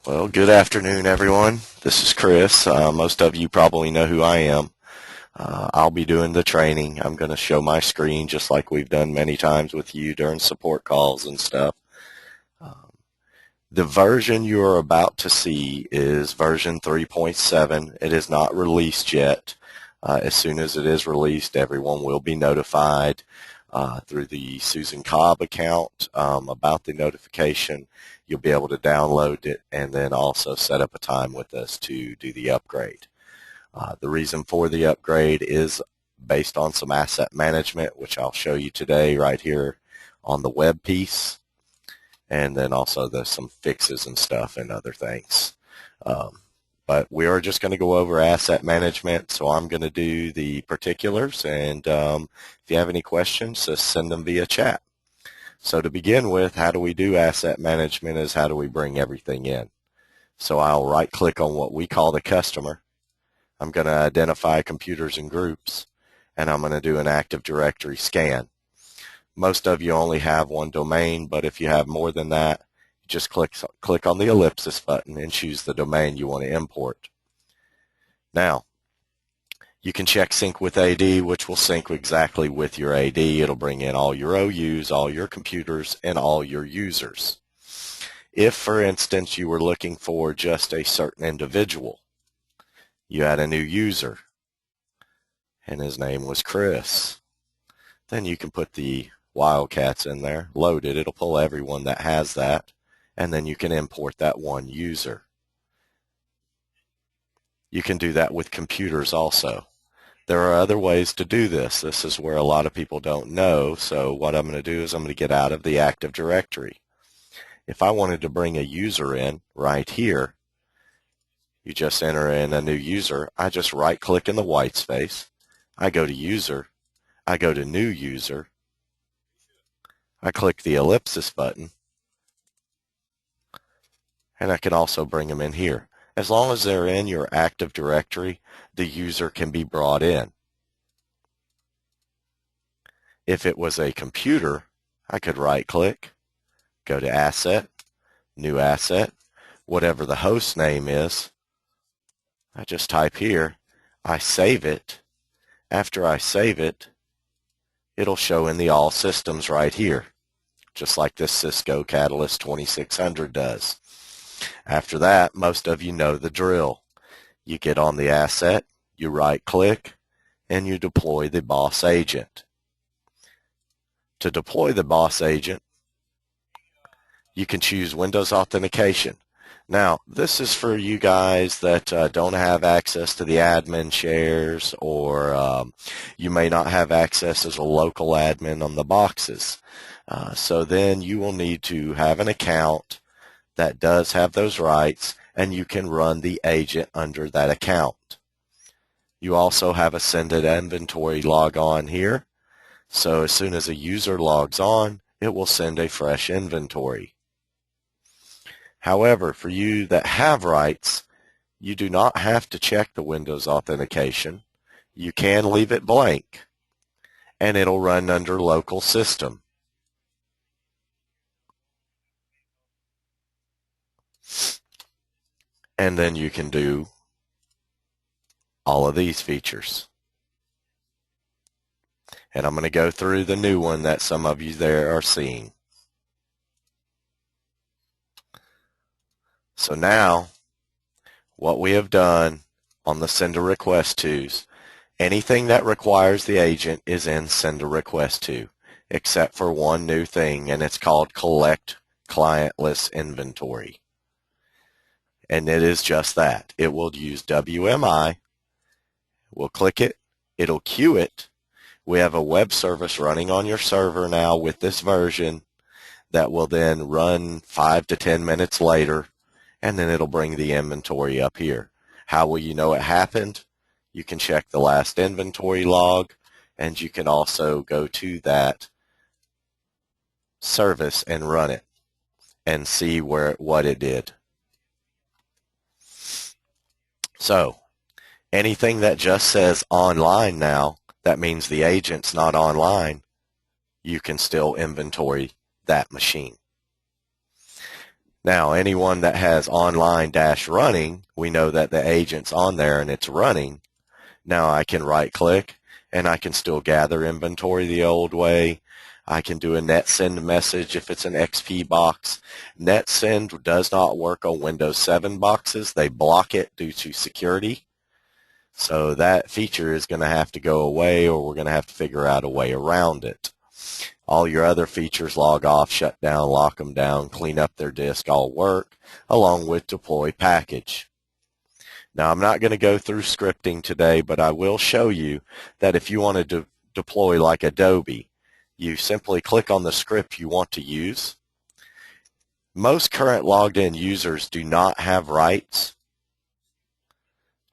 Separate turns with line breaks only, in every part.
Well, good afternoon, everyone. This is Chris. Most of you probably know who I am. I'll be doing the training. I'm going to show my screen just like we've done many times with you during support calls and stuff. The version you are about to see is version 3.7. It is not released yet. As soon as it is released, everyone will be notified through the Susan Cobb account about the notification. You'll be able to download it and then also set up a time with us to do the upgrade. The reason for the upgrade is based on some asset management, which I'll show you today right here on the web piece. And then also there's some fixes and stuff and other things. But we are just going to go over asset management, so I'm going to do the particulars, and if you have any questions, just send them via chat. So to begin with, how do we do asset management is how do we bring everything in. So I'll right-click on what we call the customer. I'm going to identify computers and groups, and I'm going to do an Active Directory scan. Most of you only have one domain, but if you have more than that, just click on the ellipsis button and choose the domain you want to import. Now, you can check Sync with AD, which will sync exactly with your AD. It'll bring in all your OUs, all your computers, and all your users. If, for instance, you were looking for just a certain individual, you had a new user, and his name was Chris, then you can put the wildcats in there, load it. It'll pull everyone that has that, and then you can import that one user. You can do that with computers also. There are other ways to do this. This is where a lot of people don't know, so what I'm going to do is I'm going to get out of the Active Directory. If I wanted to bring a user in right here, you just enter in a new user. I just right-click in the white space. I go to User. I go to New User. I click the ellipsis button, and I can also bring them in here. As long as they're in your Active Directory, the user can be brought in. If it was a computer, I could right-click, go to Asset, New Asset, whatever the host name is. I just type here, I save it. After I save it, it'll show in the All Systems right here, just like this Cisco Catalyst 2600 does. After that, most of you know the drill. You get on the asset, you right-click, and you deploy the boss agent. To deploy the boss agent, you can choose Windows Authentication. Now, this is for you guys that don't have access to the admin shares, or you may not have access as a local admin on the boxes. So then you will need to have an account that does have those rights, and you can run the agent under that account. You also have a Send It Inventory log on here. So as soon as a user logs on, it will send a fresh inventory. However, for you that have rights, you do not have to check the Windows Authentication. You can leave it blank, and it'll run under local system. And then you can do all of these features. And I'm going to go through the new one that some of you there are seeing. So now, what we have done on the Send a Request Tos, anything that requires the agent is in Send a Request To, except for one new thing, and it's called Collect Client List Inventory. And it is just that. It will use WMI. We'll click it. It'll queue it. We have a web service running on your server now with this version that will then run 5 to 10 minutes later, and then it'll bring the inventory up here. How will you know it happened? You can check the last inventory log, and you can also go to that service and run it and see what it did. So anything that just says online now, that means the agent's not online, you can still inventory that machine. Now, anyone that has online dash running, we know that the agent's on there and it's running. Now I can right click and I can still gather inventory the old way. I can do a net send message if it's an XP box. Net send does not work on Windows 7 boxes. They block it due to security. So that feature is going to have to go away, or we're going to have to figure out a way around it. All your other features, log off, shut down, lock them down, clean up their disk, all work, along with deploy package. Now, I'm not going to go through scripting today, but I will show you that if you want to deploy like Adobe, you simply click on the script you want to use. Most current logged in users do not have rights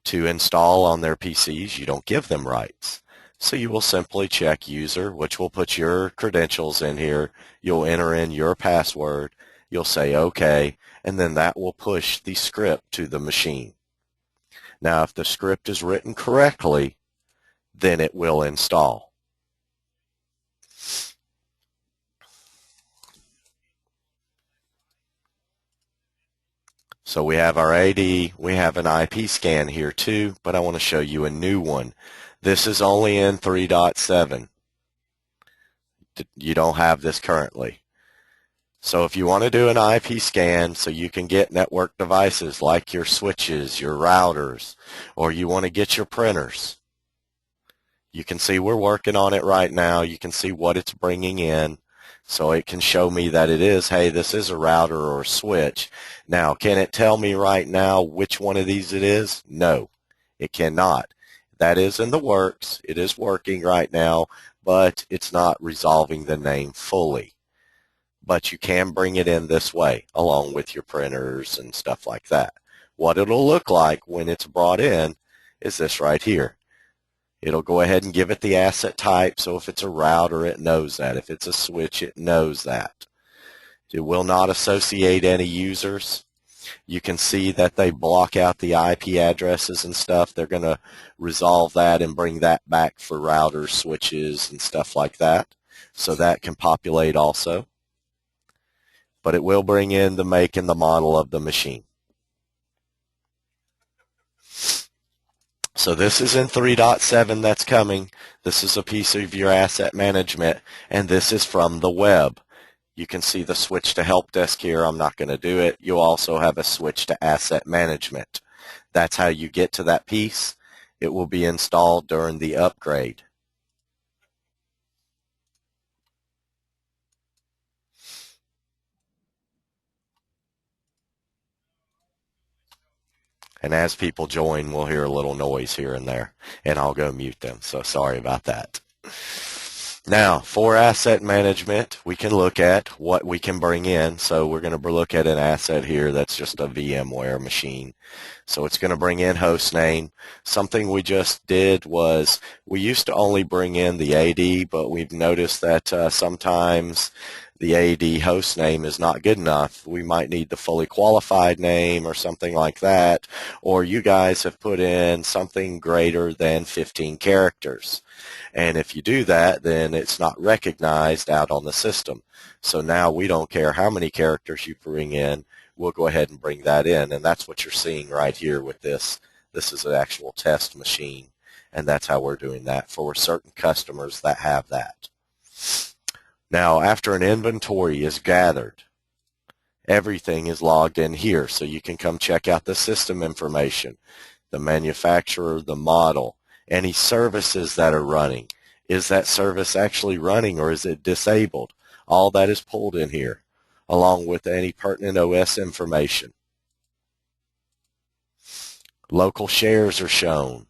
to install on their PCs. You don't give them rights. So you will simply check user, which will put your credentials in here. You'll enter in your password. You'll say OK, and then that will push the script to the machine. Now, if the script is written correctly, then it will install. So we have our AD, we have an IP scan here too, but I want to show you a new one. This is only in 3.7. You don't have this currently. So if you want to do an IP scan so you can get network devices like your switches, your routers, or you want to get your printers, you can see we're working on it right now. You can see what it's bringing in. So it can show me that it is, hey, this is a router or a switch. Now, can it tell me right now which one of these it is? No, it cannot. That is in the works. It is working right now, but it's not resolving the name fully. But you can bring it in this way, along with your printers and stuff like that. What it'll look like when it's brought in is this right here. It'll go ahead and give it the asset type, so if it's a router, it knows that. If it's a switch, it knows that. It will not associate any users. You can see that they block out the IP addresses and stuff. They're going to resolve that and bring that back for routers, switches, and stuff like that. So that can populate also. But it will bring in the make and the model of the machine. So this is in 3.7 that's coming. This is a piece of your asset management, and this is from the web. You can see the switch to help desk here. I'm not going to do it. You'll also have a switch to asset management. That's how you get to that piece. It will be installed during the upgrade. And as people join, we'll hear a little noise here and there, and I'll go mute them. So sorry about that. Now, for asset management, we can look at what we can bring in. So we're going to look at an asset here that's just a VMware machine. So it's going to bring in host name. Something we just did was we used to only bring in the AD, but we've noticed that sometimes the AD host name is not good enough. We might need the fully qualified name or something like that. Or you guys have put in something greater than 15 characters. And if you do that, then it's not recognized out on the system. So now we don't care how many characters you bring in. We'll go ahead and bring that in. And that's what you're seeing right here with this. This is an actual test machine. And that's how we're doing that for certain customers that have that. Now, after an inventory is gathered, everything is logged in here. So you can come check out the system information, the manufacturer, the model, any services that are running. Is that service actually running or is it disabled? All that is pulled in here, along with any pertinent OS information. Local shares are shown.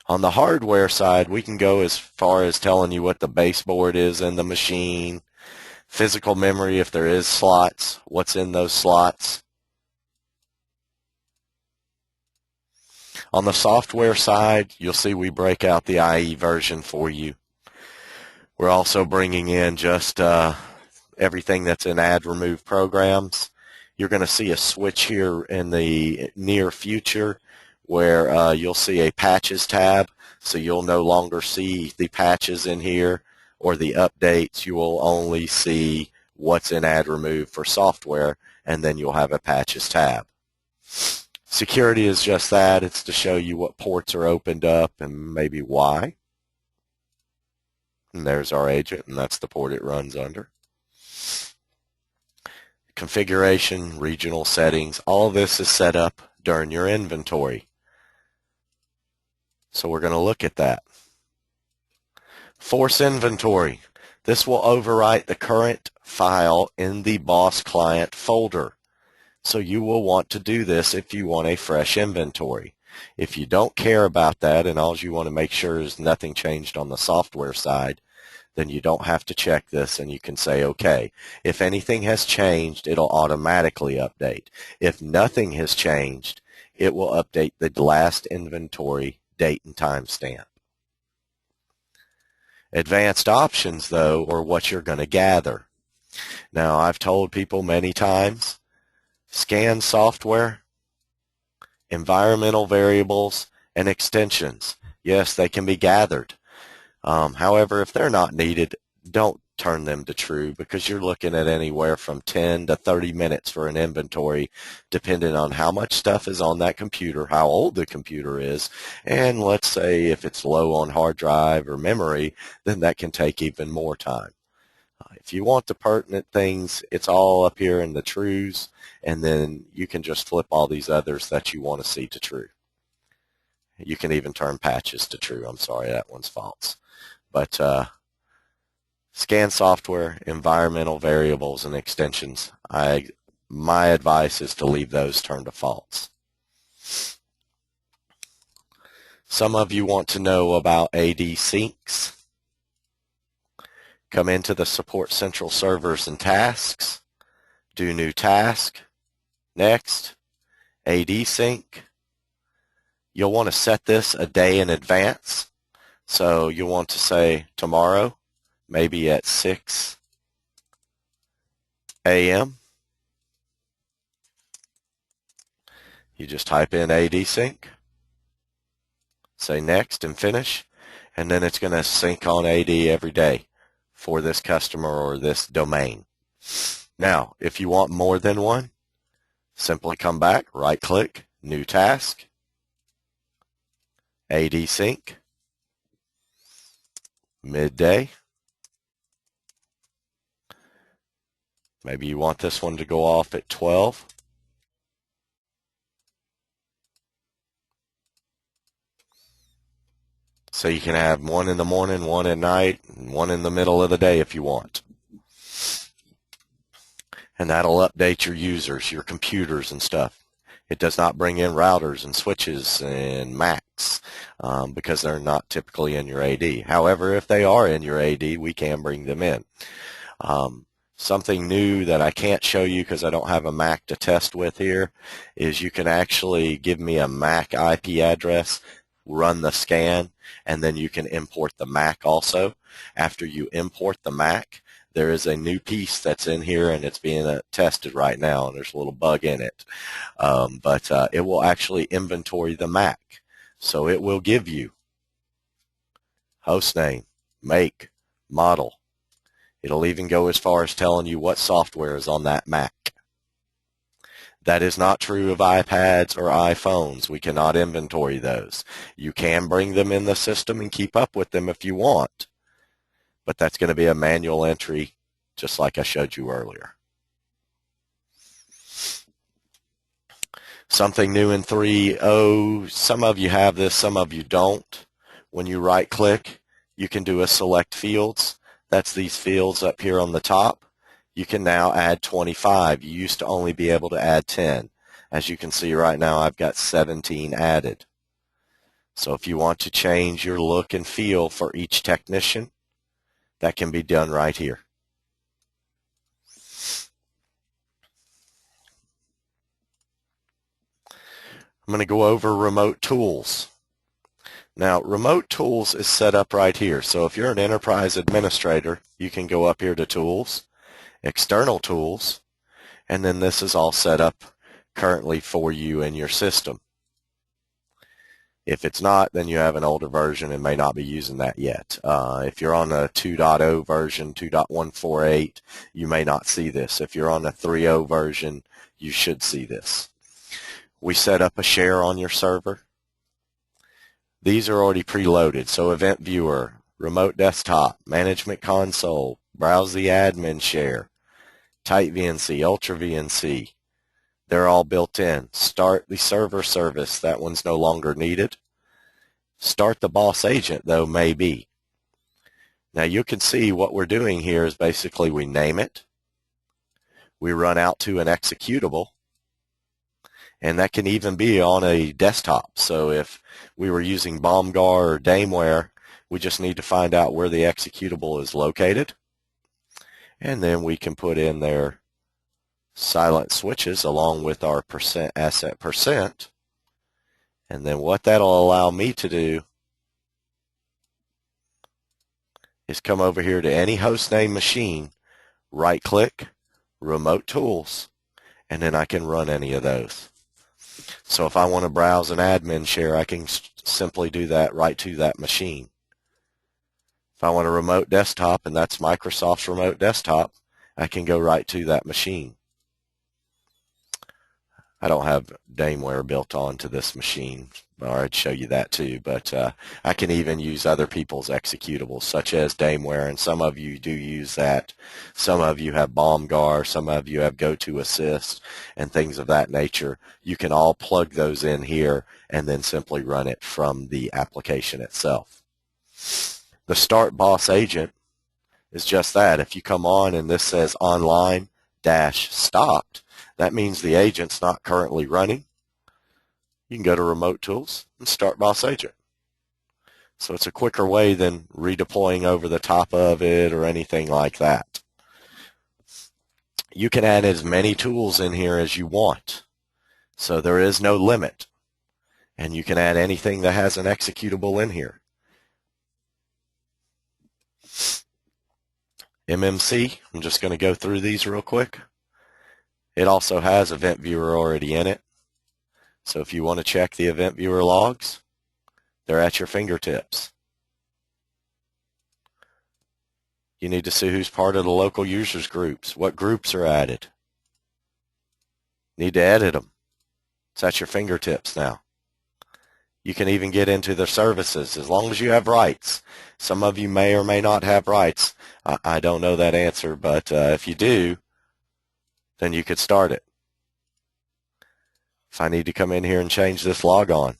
On the hardware side, we can go as far as telling you what the baseboard is in the machine, physical memory if there is slots, what's in those slots. On the software side, you'll see we break out the IE version for you. We're also bringing in just everything that's in add remove programs. You're going to see a switch here in the near future where you'll see a patches tab, so you'll no longer see the patches in here or the updates. You will only see what's in add remove for software, and then you'll have a patches tab. Security is just that. It's to show you what ports are opened up and maybe why. And there's our agent, and that's the port it runs under. Configuration, regional settings, all of this is set up during your inventory. So we're going to look at that. Force inventory. This will overwrite the current file in the boss client folder. So you will want to do this if you want a fresh inventory. If you don't care about that and all you want to make sure is nothing changed on the software side, then you don't have to check this and you can say okay. If anything has changed, it'll automatically update. If nothing has changed, it will update the last inventory date and timestamp. Advanced options, though, are what you're going to gather. Now, I've told people many times, scan software, environmental variables, and extensions. Yes, they can be gathered. However, if they're not needed, don't turn them to true because you're looking at anywhere from 10 to 30 minutes for an inventory, depending on how much stuff is on that computer, how old the computer is, and let's say if it's low on hard drive or memory, then that can take even more time. If you want the pertinent things, it's all up here in the trues, and then you can just flip all these others that you want to see to true. You can even turn patches to true. I'm sorry, that one's false. But scan software, environmental variables, and extensions. My advice is to leave those turned to false. Some of you want to know about AD syncs. Come into the Support Central servers and tasks, do new task, next, AD sync. You'll want to set this a day in advance. So you'll want to say tomorrow, maybe at 6 a.m. You just type in AD sync, say next and finish, and then it's going to sync on AD every day for this customer or this domain. Now, if you want more than one, simply come back, right-click, new task, AD sync, midday. Maybe you want this one to go off at 12. So you can have one in the morning, one at night, and one in the middle of the day if you want. And that'll update your users, your computers and stuff. It does not bring in routers and switches and Macs because they're not typically in your AD. However, if they are in your AD, we can bring them in. Something new that I can't show you because I don't have a Mac to test with here is you can actually give me a Mac IP address, run the scan, and then you can import the Mac also. After you import the Mac, there is a new piece that's in here and it's being tested right now, and there's a little bug in it. But it will actually inventory the Mac. So it will give you host name, make, model. It'll even go as far as telling you what software is on that Mac. That is not true of iPads or iPhones. We cannot inventory those. You can bring them in the system and keep up with them if you want, but that's going to be a manual entry just like I showed you earlier. Something new in 3.0, some of you have this, some of you don't. When you right-click, you can do a select fields. That's these fields up here on the top. You can now add 25. You used to only be able to add 10. As you can see right now, I've got 17 added. So if you want to change your look and feel for each technician, that can be done right here. I'm going to go over remote tools. Now, remote tools is set up right here. So if you're an enterprise administrator, you can go up here to tools, external tools, and then this is all set up currently for you in your system. If it's not, then you have an older version and may not be using that yet. If you're on a 2.0 version, 2.148, you may not see this. If you're on a 3.0 version, you should see this. We set up a share on your server. These are already preloaded, so Event Viewer, Remote Desktop, Management Console, Browse the Admin Share, Tight VNC, Ultra VNC. They're all built in. Start the server service. That one's no longer needed. Start the boss agent, though, may be. Now you can see what we're doing here is basically we name it. We run out to an executable. And that can even be on a desktop. So if we were using Bombgar or Dameware, we just need to find out where the executable is located. And then we can put in their silent switches along with our %asset%. And then what that'll allow me to do is come over here to any hostname machine, right-click, Remote Tools, and then I can run any of those. So if I want to browse an admin share, I can simply do that right to that machine. If I want a remote desktop, and that's Microsoft's remote desktop, I can go right to that machine. I don't have Dameware built onto this machine, or I'd show you that too, but I can even use other people's executables, such as Dameware, and some of you do use that. Some of you have Bombgar, some of you have GoToAssist, and things of that nature. You can all plug those in here and then simply run it from the application itself. The Start Boss Agent is just that. If you come on and this says online-stopped, that means the agent's not currently running. You can go to Remote Tools and Start Boss Agent. So it's a quicker way than redeploying over the top of it or anything like that. You can add as many tools in here as you want. So there is no limit. And you can add anything that has an executable in here. MMC, I'm just going to go through these real quick. It also has Event Viewer already in it. So if you want to check the Event Viewer logs, they're at your fingertips. You need to see who's part of the local users groups, what groups are added. Need to edit them. It's at your fingertips now. You can even get into their services as long as you have rights. Some of you may or may not have rights. I don't know that answer, but if you do, then you could start it. If I need to come in here and change this logon,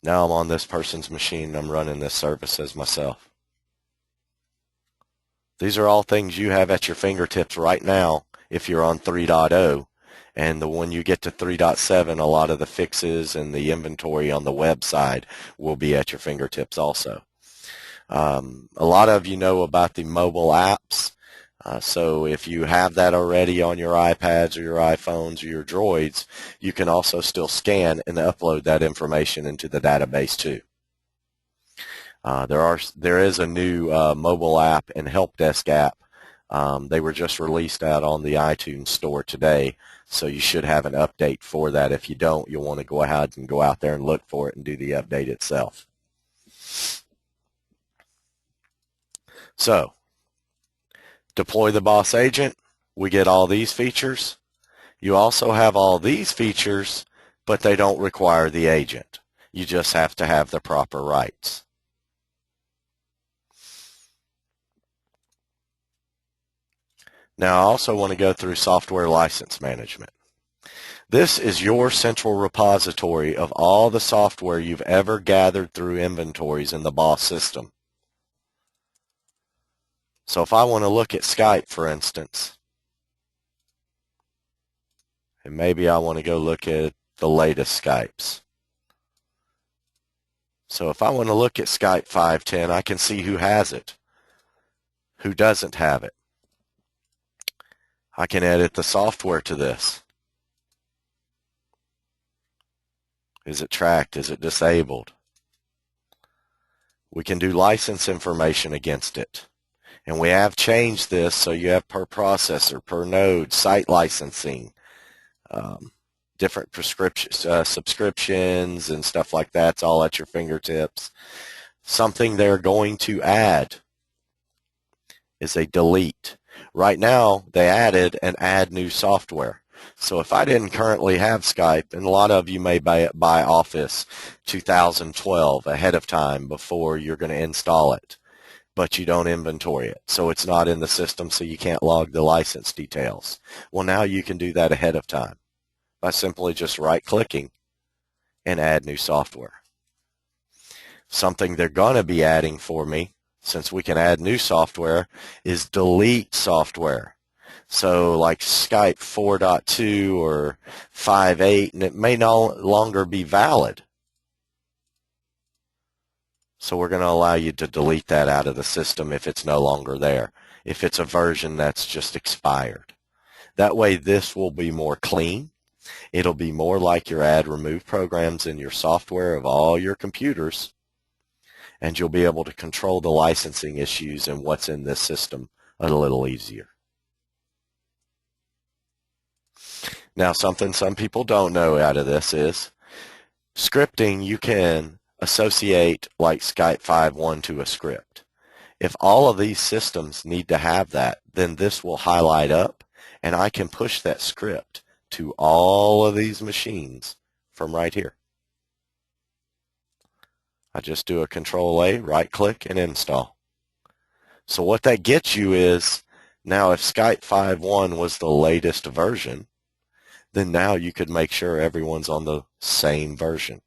now I'm on this person's machine and I'm running this service as myself. These are all things you have at your fingertips right now if you're on 3.0. And when you get to 3.7, a lot of the fixes and the inventory on the website will be at your fingertips also. A lot of you know about the mobile apps. So if you have that already on your iPads or your iPhones or your Droids, you can also still scan and upload that information into the database too. There is a new mobile app and help desk app. They were just released out on the iTunes store today, so you should have an update for that. If you don't, you'll want to go ahead and go out there and look for it and do the update itself. So, deploy the boss agent. We get all these features. You also have all these features, but they don't require the agent. You just have to have the proper rights. Now, I also want to go through software license management. This is your central repository of all the software you've ever gathered through inventories in the BOSS system. So if I want to look at Skype, for instance, and maybe I want to go look at the latest Skypes. So if I want to look at Skype 510, I can see who has it, who doesn't have it. I can edit the software to this. Is it tracked? Is it disabled? We can do license information against it. And we have changed this so you have per processor, per node, site licensing, different subscriptions and stuff like that. It's all at your fingertips. Something they're going to add is a delete. Right now, they added an add new software. So if I didn't currently have Skype, and a lot of you may buy Office 2012 ahead of time before you're going to install it, but you don't inventory it. So it's not in the system, so you can't log the license details. Well, now you can do that ahead of time by simply just right-clicking and add new software. Something they're going to be adding for me, since we can add new software, is delete software. So like Skype 4.2 or 5.8, and it may no longer be valid. So we're going to allow you to delete that out of the system if it's no longer there, if it's a version that's just expired. That way this will be more clean. It'll be more like your add remove programs in your software of all your computers, and you'll be able to control the licensing issues and what's in this system a little easier. Now, something some people don't know out of this is scripting. You can associate like Skype 5.1 to a script. If all of these systems need to have that, then this will highlight up, and I can push that script to all of these machines from right here. I just do a Control-A, right-click, and install. So what that gets you is, now if Skype 5.1 was the latest version, then now you could make sure everyone's on the same version.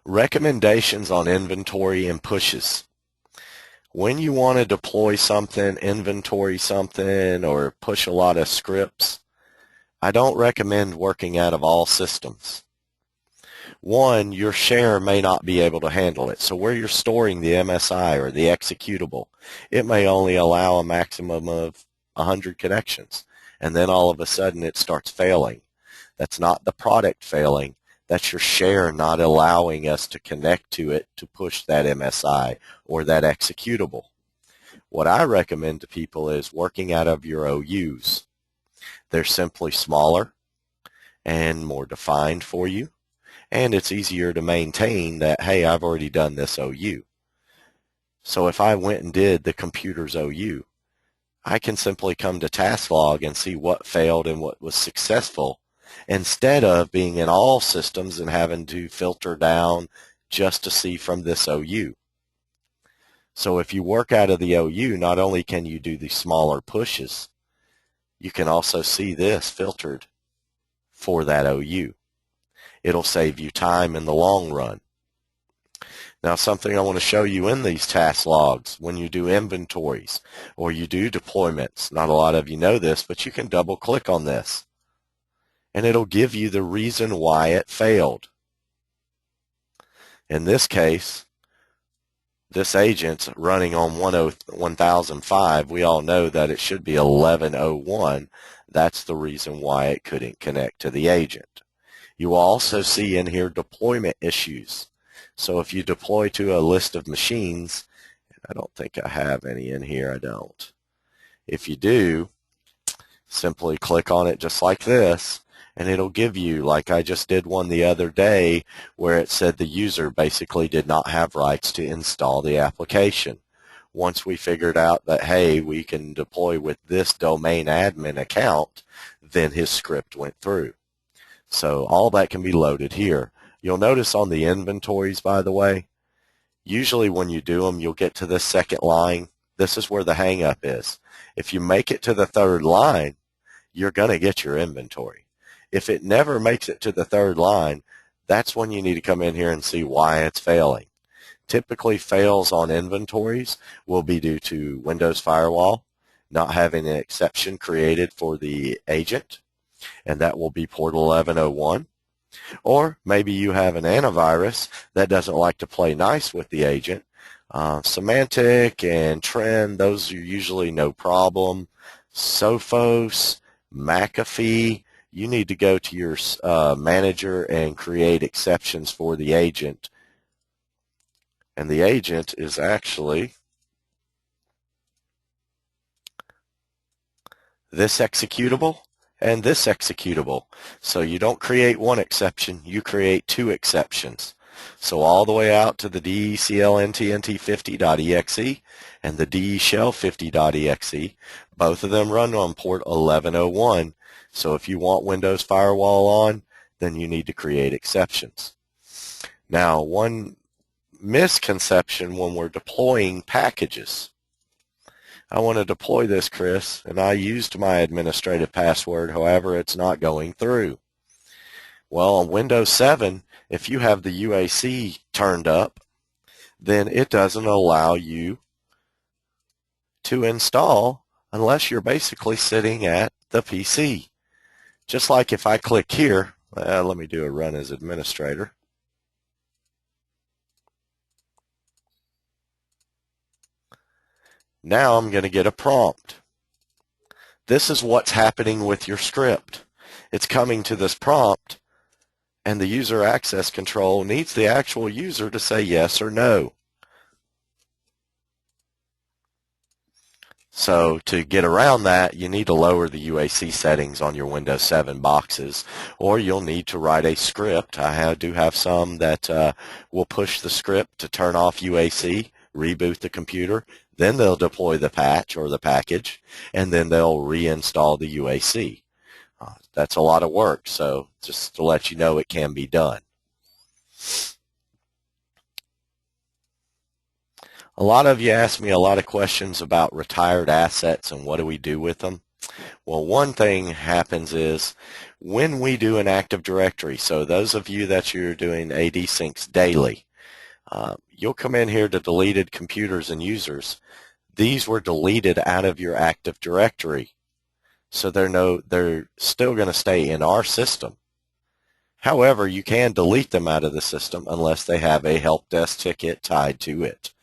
Recommendations on inventory and pushes. When you want to deploy something, inventory something, or push a lot of scripts, I don't recommend working out of all systems. One, your share may not be able to handle it. So where you're storing the MSI or the executable, it may only allow a maximum of 100 connections. And then all of a sudden it starts failing. That's not the product failing. That's your share not allowing us to connect to it to push that MSI or that executable. What I recommend to people is working out of your OUs. They're simply smaller and more defined for you, and it's easier to maintain that, hey, I've already done this OU. So if I went and did the computer's OU, I can simply come to task log and see what failed and what was successful, instead of being in all systems and having to filter down just to see from this OU. So if you work out of the OU, not only can you do the smaller pushes, you can also see this filtered for that OU. It'll save you time in the long run. Now, something I want to show you in these task logs, when you do inventories or you do deployments, not a lot of you know this, but you can double click on this and it'll give you the reason why it failed. In this case, this agent's running on 1005. We all know that it should be 1101. That's the reason why it couldn't connect to the agent. You will also see in here deployment issues. So if you deploy to a list of machines, I don't think I have any in here, I don't. If you do, simply click on it just like this, and it'll give you, like I just did one the other day, where it said the user basically did not have rights to install the application. Once we figured out that, hey, we can deploy with this domain admin account, then his script went through. So all that can be loaded here. You'll notice on the inventories, by the way, usually when you do them, you'll get to this second line. This is where the hang up is. If you make it to the third line, you're going to get your inventory. If it never makes it to the third line, that's when you need to come in here and see why it's failing. Typically, fails on inventories will be due to Windows Firewall not having an exception created for the agent, and that will be port 1101. Or maybe you have an antivirus that doesn't like to play nice with the agent. Symantec and Trend, those are usually no problem. Sophos, McAfee, you need to go to your manager and create exceptions for the agent. And the agent is actually this executable and this executable. So you don't create one exception, you create two exceptions. So all the way out to the DECLNTNT50.exe and the DEShell50.exe, both of them run on port 1101. So if you want Windows Firewall on, then you need to create exceptions. Now, one misconception when we're deploying packages. I want to deploy this, Chris, and I used my administrative password, however, it's not going through. Well, on Windows 7, if you have the UAC turned up, then it doesn't allow you to install unless you're basically sitting at the PC. Just like if I click here, let me do a run as administrator. Now I'm going to get a prompt. This is what's happening with your script. It's coming to this prompt, and the user access control needs the actual user to say yes or no. So to get around that, you need to lower the UAC settings on your Windows 7 boxes, or you'll need to write a script. I do have some that will push the script to turn off UAC, reboot the computer, then they'll deploy the patch or the package, and then they'll reinstall the UAC. That's a lot of work, so just to let you know it can be done. A lot of you ask me a lot of questions about retired assets and what do we do with them. Well, one thing happens is when we do an Active Directory, so those of you that you're doing AD syncs daily, you'll come in here to deleted computers and users. These were deleted out of your Active Directory, so they're still going to stay in our system. However, you can delete them out of the system unless they have a help desk ticket tied to it.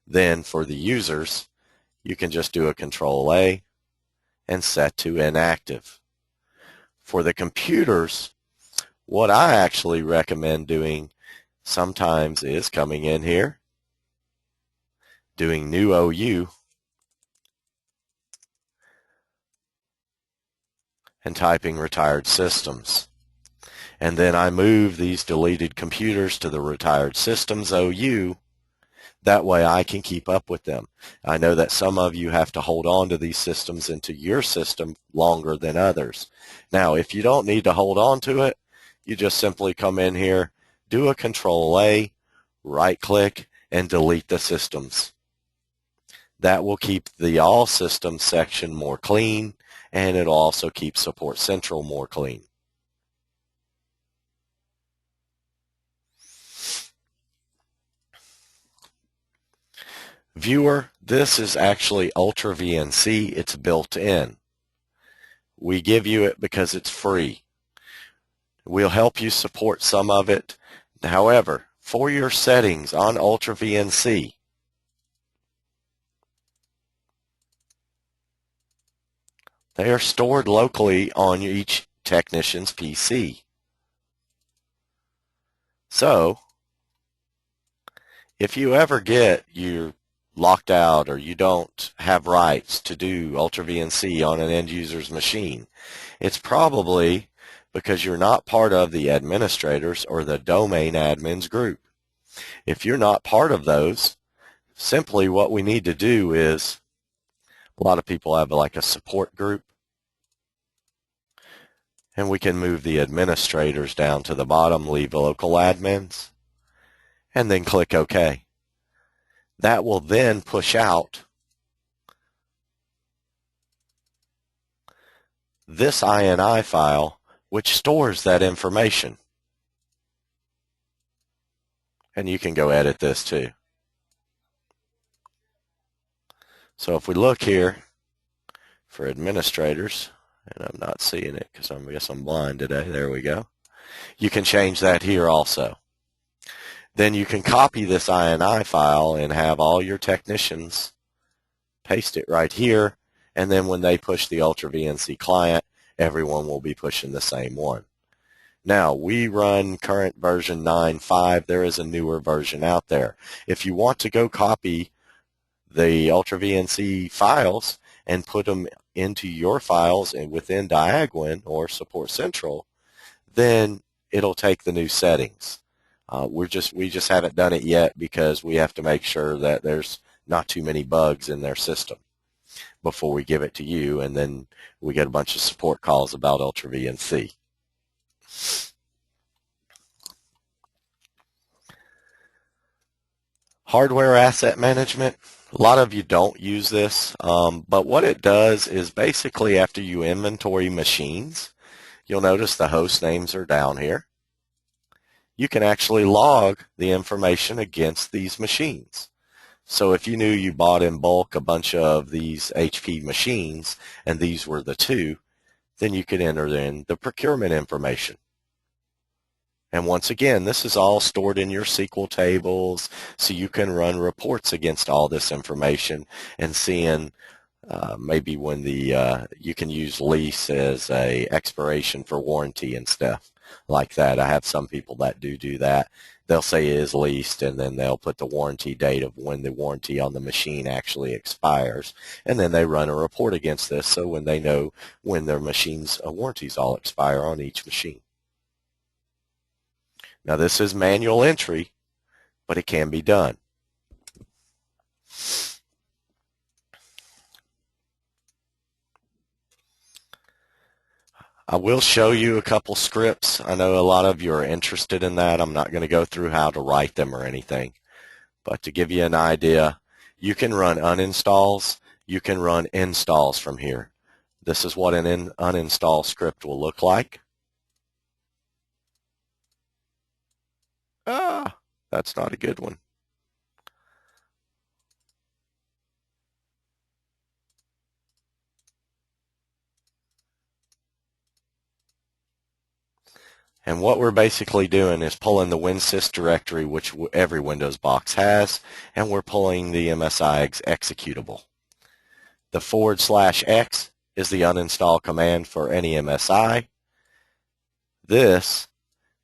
Then for the users, you can just do a Control-A and set to inactive. For the computers, what I actually recommend doing sometimes is coming in here, doing new OU, and typing retired systems. And then I move these deleted computers to the retired systems OU. That way I can keep up with them. I know that some of you have to hold on to these systems into your system longer than others. Now, if you don't need to hold on to it, you just simply come in here, do a Control-A, right-click, and delete the systems. That will keep the All Systems section more clean, and it'll also keep Support Central more clean. Viewer, this is actually Ultra VNC. It's built in. We give you it because it's free. We'll help you support some of it. However, for your settings on Ultra VNC, they are stored locally on each technician's PC. So, if you ever get your locked out or you don't have rights to do Ultra VNC on an end user's machine, it's probably because you're not part of the administrators or the domain admins group. If you're not part of those, simply what we need to do is, a lot of people have like a support group, and we can move the administrators down to the bottom, leave local admins, and then click OK. That will then push out this INI file, which stores that information. And you can go edit this too. So if we look here for administrators, and I'm not seeing it because I guess I'm blind today. There we go. You can change that here also. Then you can copy this INI file and have all your technicians paste it right here, and then when they push the Ultra VNC client, everyone will be pushing the same one. Now, we run current version 9.5. There is a newer version out there. If you want to go copy the Ultra VNC files and put them into your files and within Diagwin or Support Central, then it'll take the new settings. We just haven't done it yet because we have to make sure that there's not too many bugs in their system before we give it to you, and then we get a bunch of support calls about Ultra VNC. Hardware asset management. A lot of you don't use this, but what it does is basically after you inventory machines, you'll notice the host names are down here. You can actually log the information against these machines. So if you knew you bought in bulk a bunch of these HP machines and these were the two, then you could enter in the procurement information. And once again, this is all stored in your SQL tables, so you can run reports against all this information and seeing maybe when you can use lease as a expiration for warranty and stuff like that. I have some people that do that. They'll say it is leased, and then they'll put the warranty date of when the warranty on the machine actually expires, and then they run a report against this so when they know when their machine's warranties all expire on each machine. Now this is manual entry, but it can be done. I will show you a couple scripts. I know a lot of you are interested in that. I'm not going to go through how to write them or anything, but to give you an idea, you can run uninstalls, you can run installs from here. This is what an uninstall script will look like. That's not a good one. And what we're basically doing is pulling the WinSys directory, which every Windows box has, and we're pulling the MSI executable. The /x is the uninstall command for any MSI. This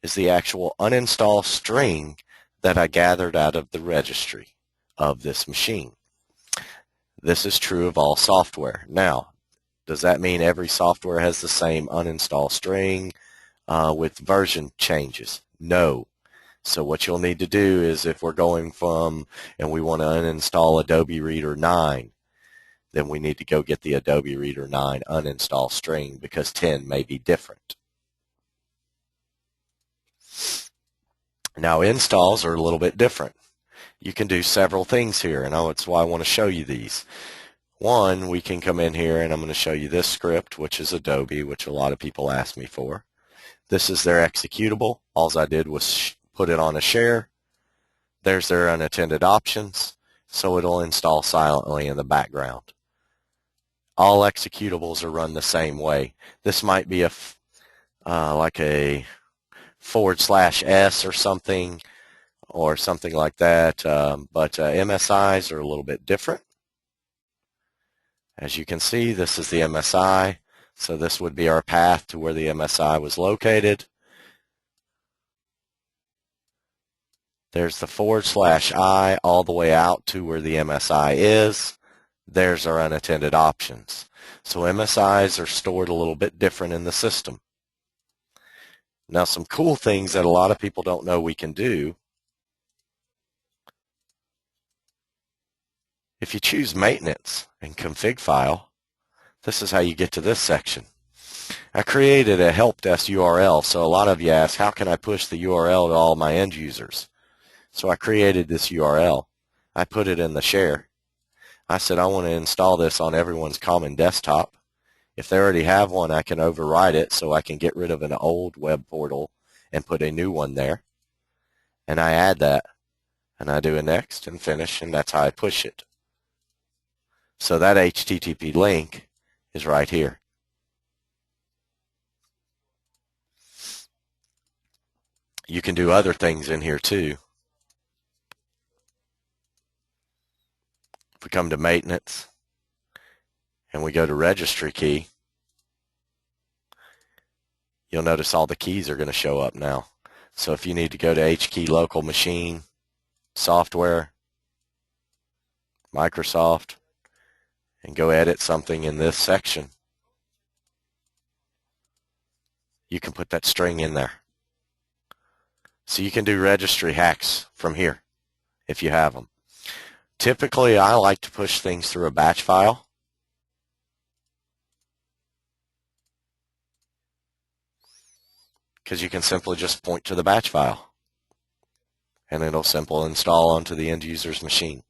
is the actual uninstall string that I gathered out of the registry of this machine. This is true of all software. Now, does that mean every software has the same uninstall string with version changes? No. So what you'll need to do is if we're going from and we want to uninstall Adobe Reader 9, then we need to go get the Adobe Reader 9 uninstall string because 10 may be different. Now installs are a little bit different. You can do several things here, and that's why I want to show you these. One, we can come in here and I'm going to show you this script, which is Adobe, which a lot of people ask me for. This is their executable. All I did was put it on a share. There's their unattended options, so it'll install silently in the background. All executables are run the same way. This might be like a /s or something like that, but MSIs are a little bit different. As you can see, this is the MSI, so this would be our path to where the MSI was located. There's the /i all the way out to where the MSI is. There's our unattended options. So MSIs are stored a little bit different in the system. Now some cool things that a lot of people don't know we can do. If you choose maintenance and config file, this is how you get to this section. I created a help desk URL, so a lot of you ask, how can I push the URL to all my end users? So I created this URL. I put it in the share. I said I want to install this on everyone's common desktop. If they already have one, I can override it so I can get rid of an old web portal and put a new one there. And I add that, and I do a next and finish, and that's how I push it. So that HTTP link is right here. You can do other things in here too. If we come to maintenance and we go to registry key, you'll notice all the keys are going to show up now. So if you need to go to HKey local machine, software, Microsoft, and go edit something in this section, you can put that string in there. So you can do registry hacks from here if you have them. Typically, I like to push things through a batch file. Because you can simply just point to the batch file and it'll simply install onto the end user's machine.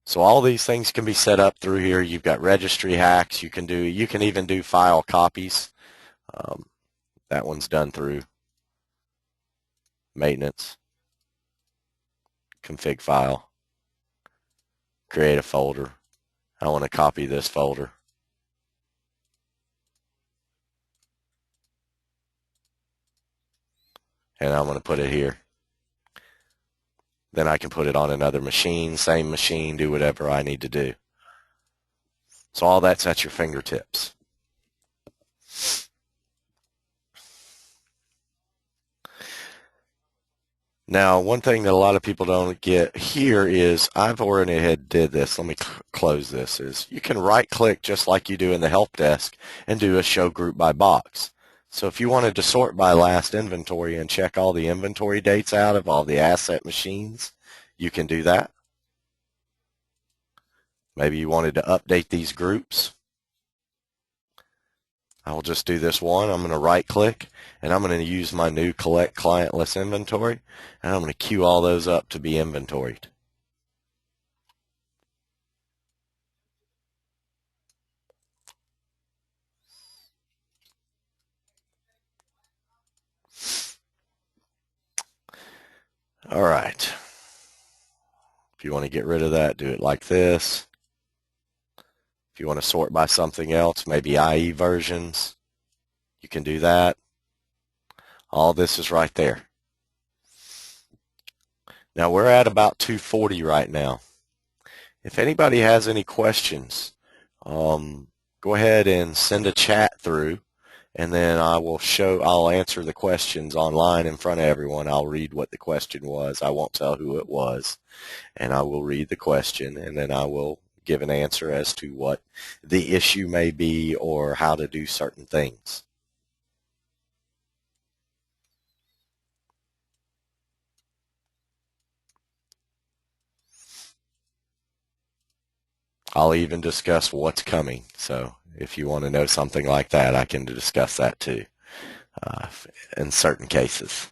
So all these things can be set up through here. You've got registry hacks. You can even do file copies. That one's done through maintenance, config file, create a folder. I want to copy this folder. And I'm going to put it here. Then I can put it on another machine, same machine, do whatever I need to do. So all that's at your fingertips. Now, one thing that a lot of people don't get here is I've already did this. Let me close this. Is you can right-click just like you do in the help desk and do a show group by box. So if you wanted to sort by last inventory and check all the inventory dates out of all the asset machines, you can do that. Maybe you wanted to update these groups. I will just do this one. I'm going to right-click, and I'm going to use my new Collect Client List Inventory, and I'm going to queue all those up to be inventoried. All right. If you want to get rid of that, do it like this. If you want to sort by something else, maybe IE versions, you can do that. All this is right there. Now we're at about 240 right now. If anybody has any questions, go ahead and send a chat through, and then I'll answer the questions online in front of everyone. I'll read what the question was. I won't tell who it was, and I will read the question, and then I will give an answer as to what the issue may be or how to do certain things. I'll even discuss what's coming. So if you want to know something like that, I can discuss that too in certain cases.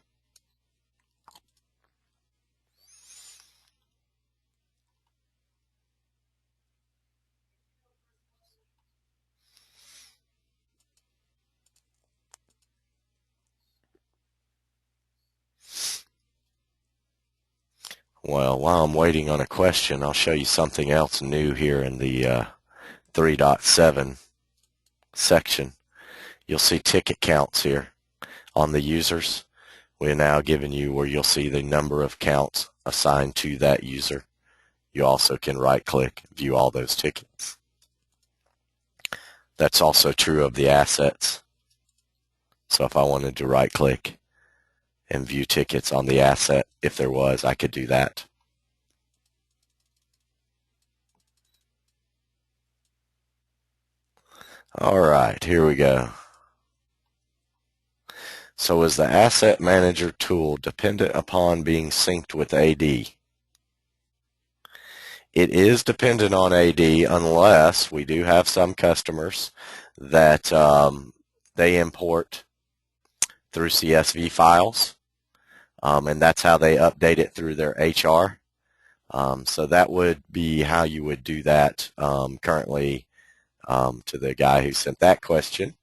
Well, while I'm waiting on a question, I'll show you something else new here in the 3.7 section. You'll see ticket counts here on the users. We're now giving you where you'll see the number of counts assigned to that user. You also can right-click, view all those tickets. That's also true of the assets. So if I wanted to right-click and view tickets on the asset, if there was, I could do that. All right, here we go. So is the Asset Manager tool dependent upon being synced with AD? It is dependent on AD unless we do have some customers that they import through CSV files, and that's how they update it through their HR. So that would be how you would do that currently to the guy who sent that question.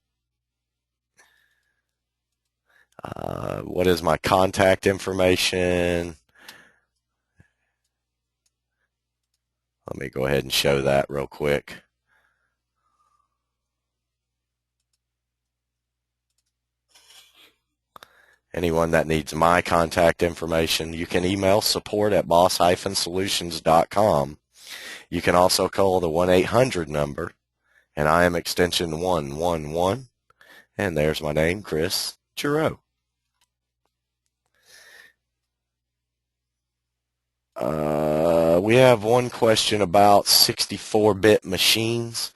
What is my contact information? Let me go ahead and show that real quick. Anyone that needs my contact information, you can email support@boss-solutions.com. You can also call the 1-800 number, and I am extension 111. And there's my name, Chris Giroux. We have one question about 64-bit machines.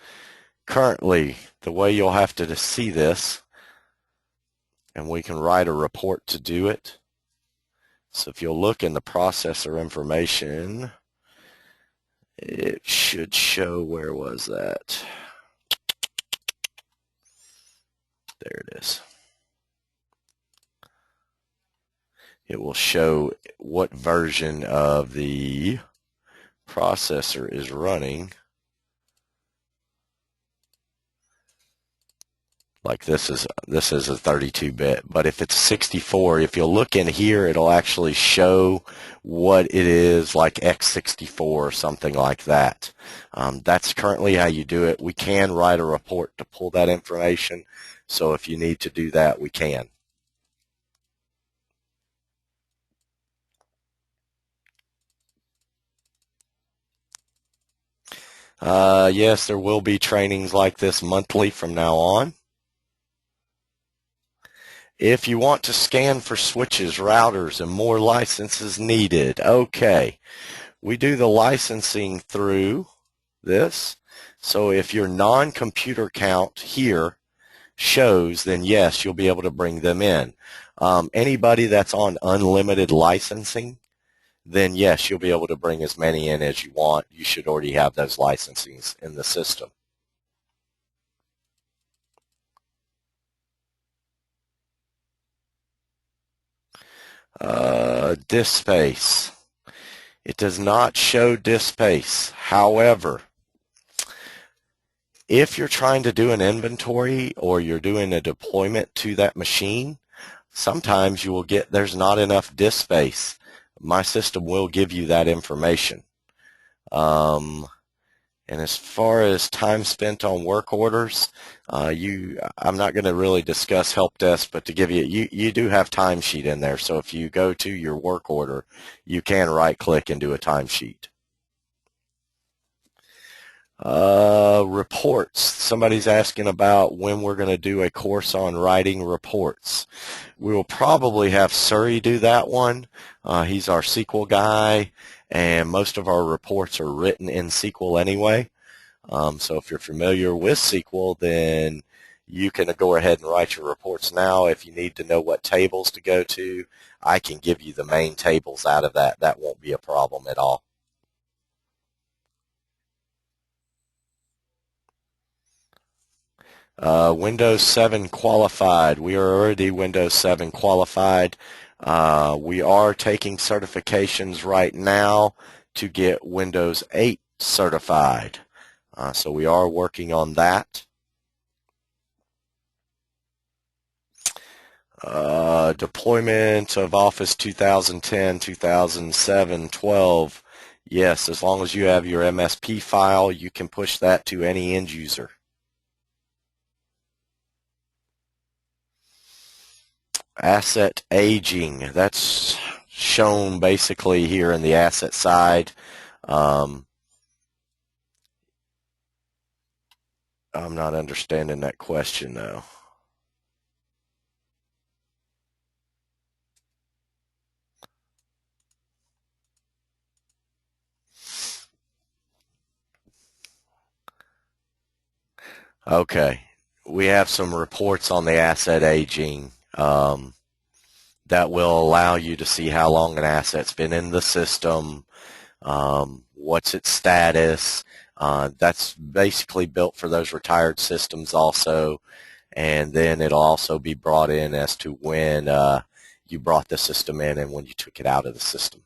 Currently, the way you'll have to see this, and we can write a report to do it. So if you'll look in the processor information, it should show, where was that? There it is. It will show what version of the processor is running. Like this is a 32-bit, but if it's 64, if you'll look in here, it'll actually show what it is, like x64 or something like that. That's currently how you do it. We can write a report to pull that information, so if you need to do that, we can. Yes, there will be trainings like this monthly from now on. If you want to scan for switches, routers, and more licenses needed, okay. We do the licensing through this. So if your non-computer count here shows, then yes, you'll be able to bring them in. Anybody that's on unlimited licensing, then yes, you'll be able to bring as many in as you want. You should already have those licensings in the system. Disk space. It does not show disk space. However, if you're trying to do an inventory or you're doing a deployment to that machine, sometimes you will get there's not enough disk space. My system will give you that information. And as far as time spent on work orders, I'm not going to really discuss help desk, but to give you do have timesheet in there. So if you go to your work order, you can right-click and do a timesheet. Reports. Somebody's asking about when we're going to do a course on writing reports. We will probably have Surrey do that one. He's our SQL guy, and most of our reports are written in SQL anyway. So if you're familiar with SQL, then you can go ahead and write your reports now. If you need to know what tables to go to, I can give you the main tables out of that. That won't be a problem at all. Windows 7 qualified. We are already Windows 7 qualified. We are taking certifications right now to get Windows 8 certified. So we are working on that. Deployment of Office 2010, 2007, 12. Yes, as long as you have your MSP file, you can push that to any end user. Asset aging, that's shown basically here in the asset side. I'm not understanding that question though. Okay, we have some reports on the asset aging that will allow you to see how long an asset's been in the system, what's its status. That's basically built for those retired systems also, and then it'll also be brought in as to when you brought the system in and when you took it out of the system.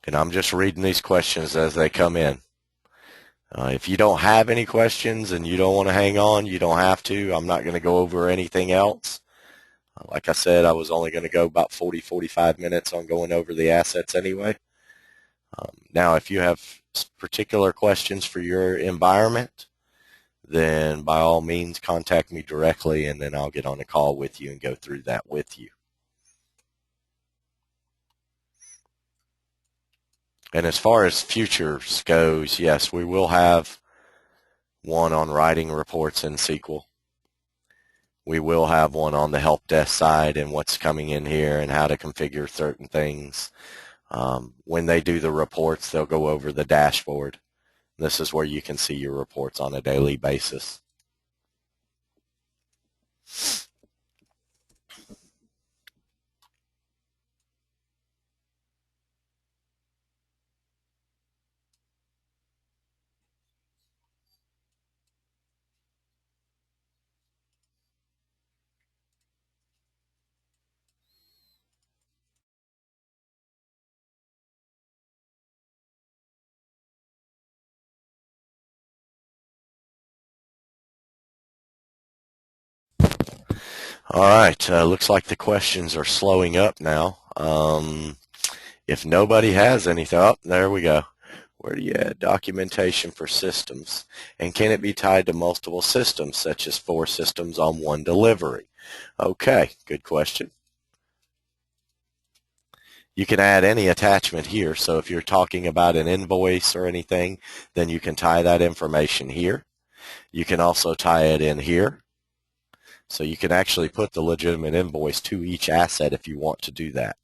And I'm just reading these questions as they come in. If you don't have any questions and you don't want to hang on, you don't have to. I'm not going to go over anything else. Like I said, I was only going to go about 40, 45 minutes on going over the assets anyway. Now, if you have particular questions for your environment, then by all means contact me directly, and then I'll get on a call with you and go through that with you. And as far as futures goes, yes, we will have one on writing reports in SQL. We will have one on the help desk side and what's coming in here and how to configure certain things. When they do the reports, they'll go over the dashboard. This is where you can see your reports on a daily basis. All right, looks like the questions are slowing up now. If nobody has anything, oh, there we go. Where do you add documentation for systems? And can it be tied to multiple systems, such as 4 systems on one delivery? Okay, good question. You can add any attachment here. So if you're talking about an invoice or anything, then you can tie that information here. You can also tie it in here. So you can actually put the legitimate invoice to each asset if you want to do that.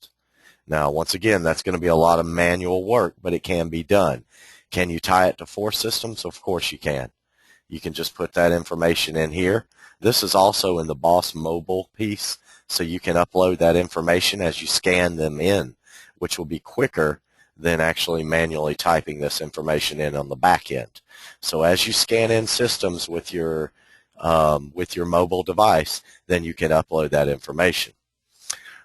Now, once again, that's going to be a lot of manual work, but it can be done. Can you tie it to 4 systems? Of course you can. You can just put that information in here. This is also in the Boss Mobile piece, so you can upload that information as you scan them in, which will be quicker than actually manually typing this information in on the back end. So as you scan in systems with your mobile device, then you can upload that information.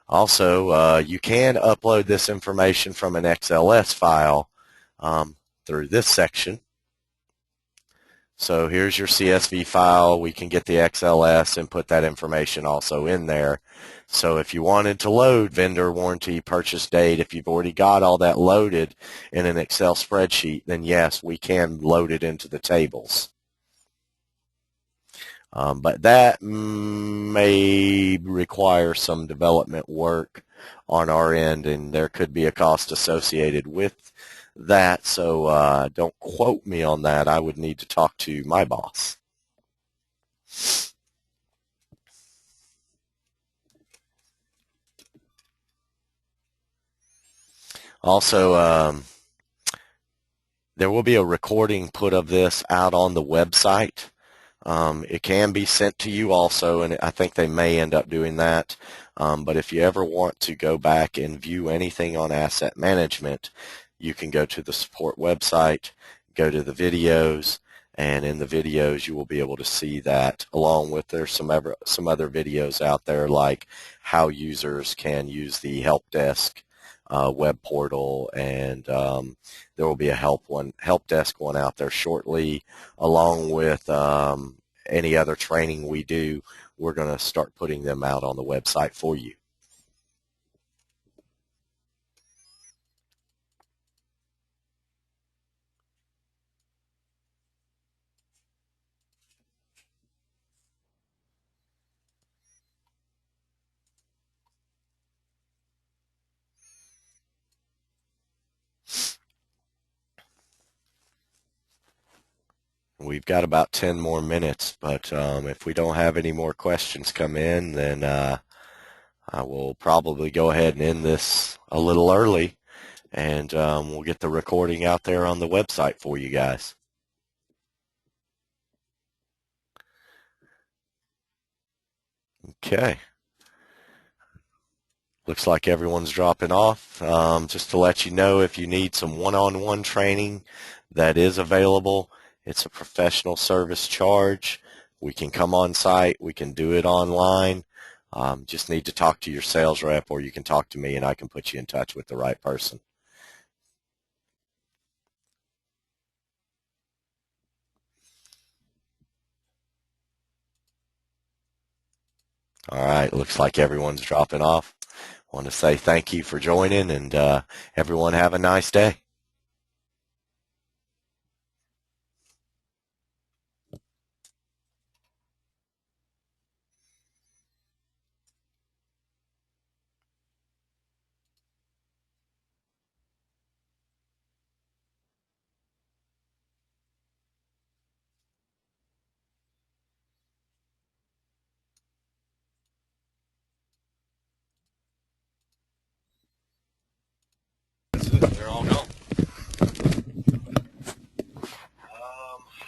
Also, you can upload this information from an XLS file through this section. So here's your CSV file. We can get the XLS and put that information also in there. So if you wanted to load vendor warranty, purchase date, if you've already got all that loaded in an Excel spreadsheet, then yes, we can load it into the tables. But that may require some development work on our end, and there could be a cost associated with that. So don't quote me on that. I would need to talk to my boss. Also, there will be a recording put of this out on the website. It can be sent to you also, and I think they may end up doing that. But if you ever want to go back and view anything on asset management, you can go to the support website, go to the videos, and in the videos you will be able to see that, along with there's some other videos out there like how users can use the help desk web portal, and there will be a help desk one out there shortly, along with any other training we do. We're going to start putting them out on the website for you. We've got about 10 more minutes, but if we don't have any more questions come in, then I will probably go ahead and end this a little early, and we'll get the recording out there on the website for you guys. Okay. Looks like everyone's dropping off. Just to let you know, if you need some one-on-one training, that is available. It's a professional service charge. We can come on site. We can do it online. Just need to talk to your sales rep, or you can talk to me and I can put you in touch with the right person. All right, looks like everyone's dropping off. I want to say thank you for joining, and everyone have a nice day.